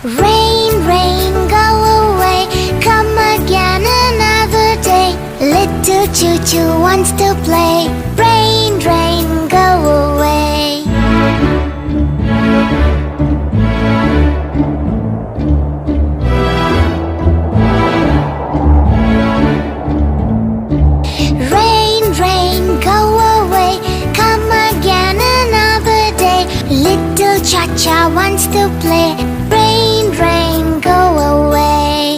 Rain, rain, go away, come again another day. Little choo-choo wants to play. Rain, rain, go away. Rain, rain, go away, come again another day. Little cha-cha wants to play. Rain, rain, go away.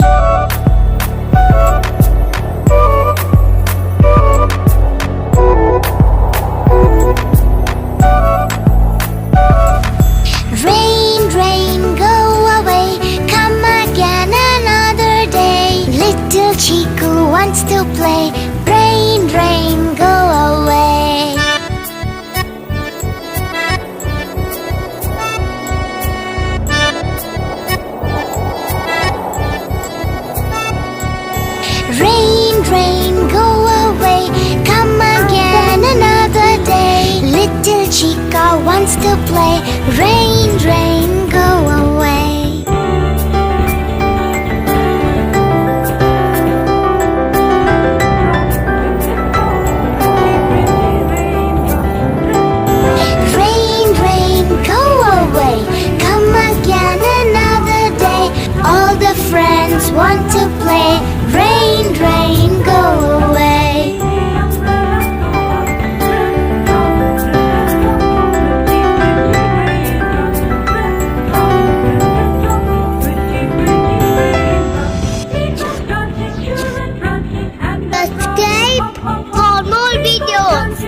Rain, rain, go away, come again another day. Little Chiku wants to play. Rain, rain, go away. Rain, rain, go away, come again another day. Little Chica wants to play. Rain, rain, go away. Rain, rain, go away, come again another day. All the friends want to play. Rain, rain, go away. Subscribe for more videos.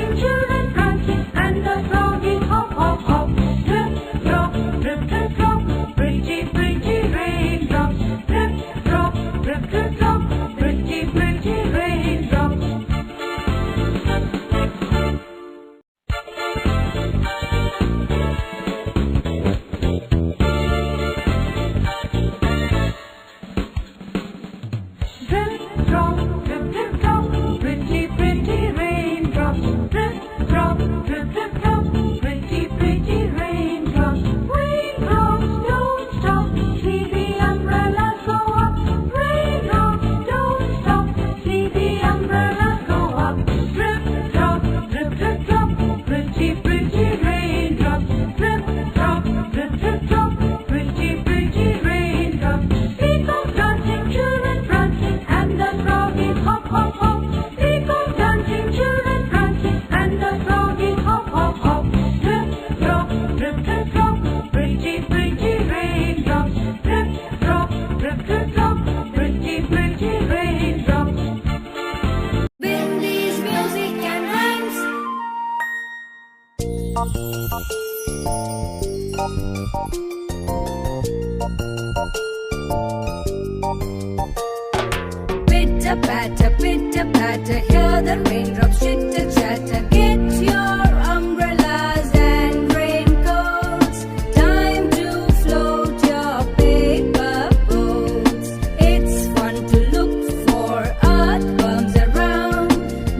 Pitter patter, hear the raindrops chitter chatter. Get your umbrellas and raincoats. Time to float your paper boats. It's fun to look for earthworms around.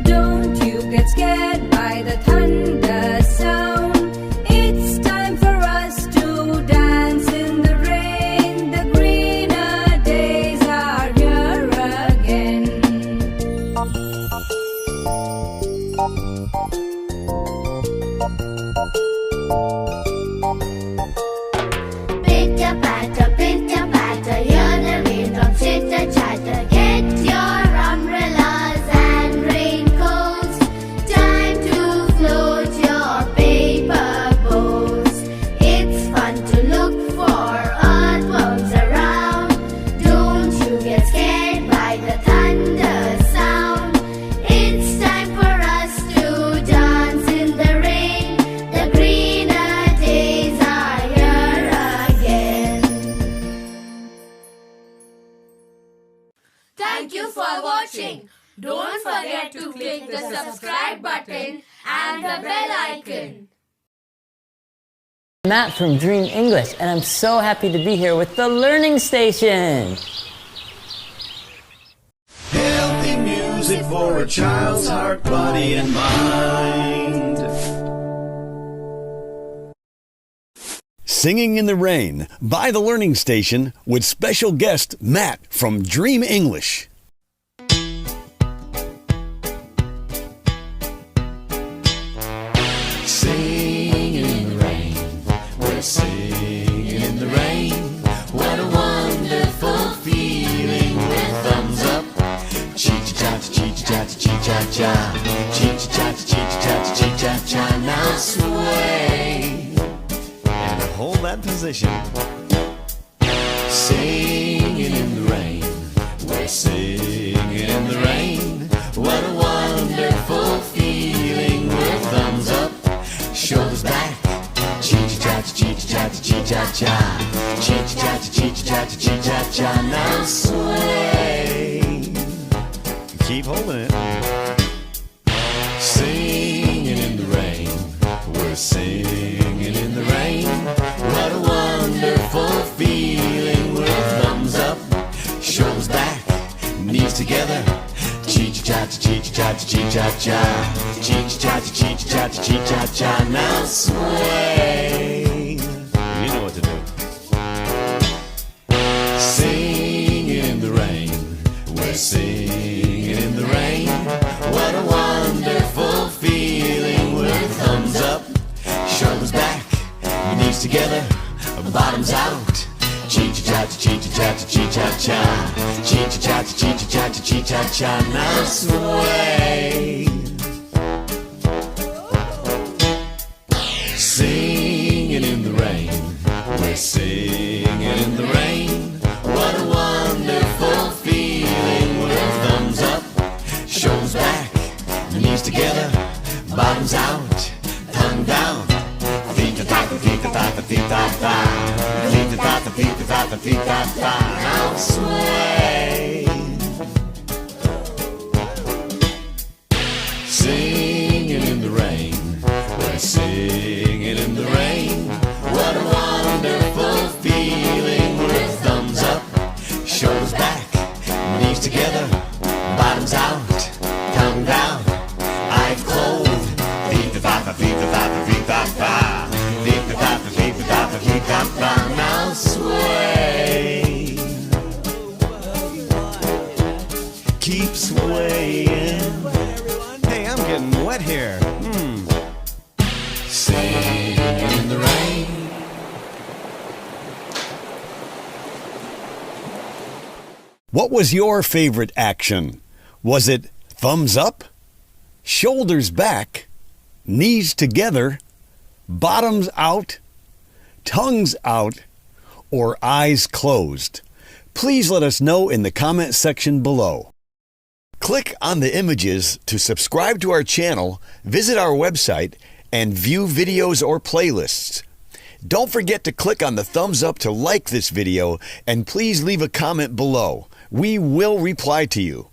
Don't you get scared by the thunder sound. It's time for us to dance in the rain. The greener days are here again. Pitter patter, hear the raindrops chitter chatter. Get your umbrellas and raincoats. Time to float your paper boats. It's fun to look for earthworms around. Don't you get scared by the thunder sound. It's time for us to dance in the rain. The greener days are here again. Thank you for watching. Don't forget to click the subscribe button and the bell icon. Matt from Dream English, and I'm so happy to be here with the Learning Station. Healthy music for a child's heart, body, and mind. Singing in the Rain by the Learning Station with special guest Matt from Dream English. Singing in the rain, we're singing in the rain. What a wonderful feeling with thumbs up. Chee-cha-cha-cha-cha-cha-cha-cha. Chee-cha-cha-cha-cha-cha-cha-cha. Now sway And hold that position. Singing in the rain, we're singing in the rain. What a wonderful feeling with thumbs up, shoulders back. Chee-cha-cha-cha-cha-cha-cha-cha. Chee-cha-cha-cha-cha-cha-cha-cha. Now sway. Keep holding it. Singing in the rain, we're singing in the rain. What a wonderful feeling with thumbs up, shoulders back, knees together. Chee-cha-cha-cha-cha-cha-cha-cha. Chee-cha-cha-cha-cha-cha-cha-cha. Now sway. You know what to do. Singing in the rain, we're singing in the rain. What a wonderful feeling with thumbs up, shoulders back, knees together, bottoms out. Chee-cha-cha-cha-cha-cha-cha-cha. Chee-cha-cha-cha-cha-cha-cha-cha. Now sway. Singing in the rain, we're singing in the rain. What a wonderful feeling with thumbs up, shoulders back, knees together, bottoms out, tongue down. Feet-a-ta-ta-feet-a-ta-ta-feet-a-ta. Feet-a-ta-ta-feet-a-ta-ta-feet-a-ta. Now sway. Singing in the rain, we're singing in the rain. What a wonderful feeling with thumbs up, shoulders back, knees together, bottoms out, tongue down, eyes closed. Feet-a-ta-ta-feet-a-ta-ta-feet-a-ta. Feet-a-ta-ta-feet-a-ta-ta-feet-a-ta. Now sway. Keep swaying. Hey, I'm getting wet here. Singing in the rain. What was your favorite action? Was it thumbs up, shoulders back, knees together, bottoms out, tongues out, or eyes closed? Please let us know in the comment section below. Click on the images to subscribe to our channel, visit our website, and view videos or playlists. Don't forget to click on the thumbs up to like this video, and please leave a comment below. We will reply to you.